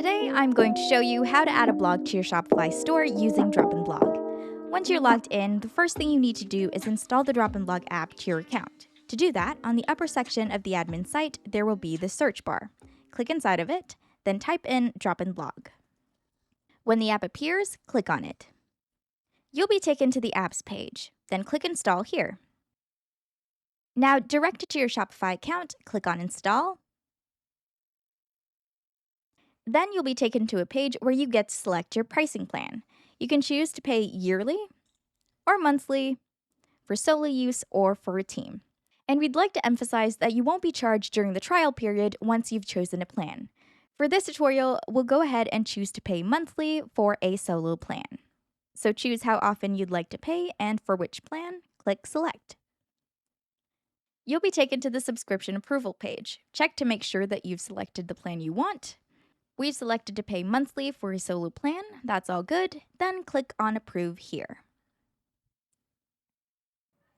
Today, I'm going to show you how to add a blog to your Shopify store using DropInBlog. Once you're logged in, the first thing you need to do is install the DropInBlog app to your account. To do that, on the upper section of the admin site, there will be the search bar. Click inside of it, then type in DropInBlog. When the app appears, click on it. You'll be taken to the apps page, then click Install here. Now, directed to your Shopify account, click on Install. Then you'll be taken to a page where you get to select your pricing plan. You can choose to pay yearly or monthly, for solo use or for a team. And we'd like to emphasize that you won't be charged during the trial period once you've chosen a plan. For this tutorial, we'll go ahead and choose to pay monthly for a solo plan. So choose how often you'd like to pay, and for which plan, click Select. You'll be taken to the subscription approval page. Check to make sure that you've selected the plan you want. We've selected to pay monthly for a solo plan. That's all good. Then click on Approve here.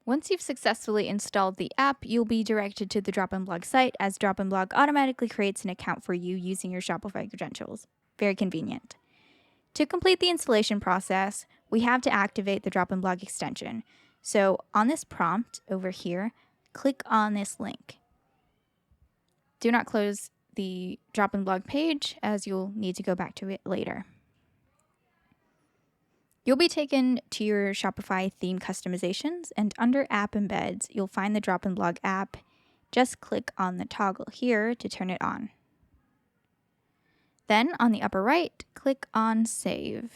Once you've successfully installed the app, you'll be directed to the DropInBlog site, as DropInBlog automatically creates an account for you using your Shopify credentials. Very convenient. To complete the installation process, we have to activate the DropInBlog extension. So on this prompt over here, click on this link. Do not close the DropInBlog page, as you'll need to go back to it later. You'll be taken to your Shopify theme customizations, and under App Embeds, you'll find the DropInBlog app. Just click on the toggle here to turn it on. Then on the upper right, click on Save.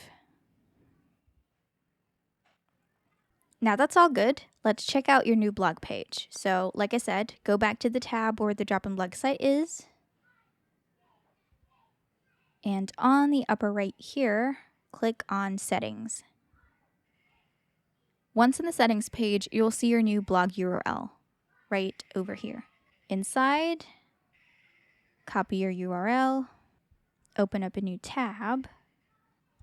Now that's all good. Let's check out your new blog page. So like I said, go back to the tab where the DropInBlog site is. And on the upper right here, click on Settings. Once in the Settings page, you'll see your new blog URL right over here. Inside, copy your URL, open up a new tab,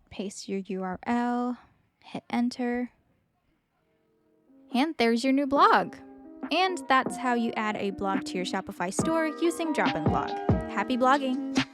paste your URL, hit Enter, and there's your new blog. And that's how you add a blog to your Shopify store using DropInBlog. Happy blogging!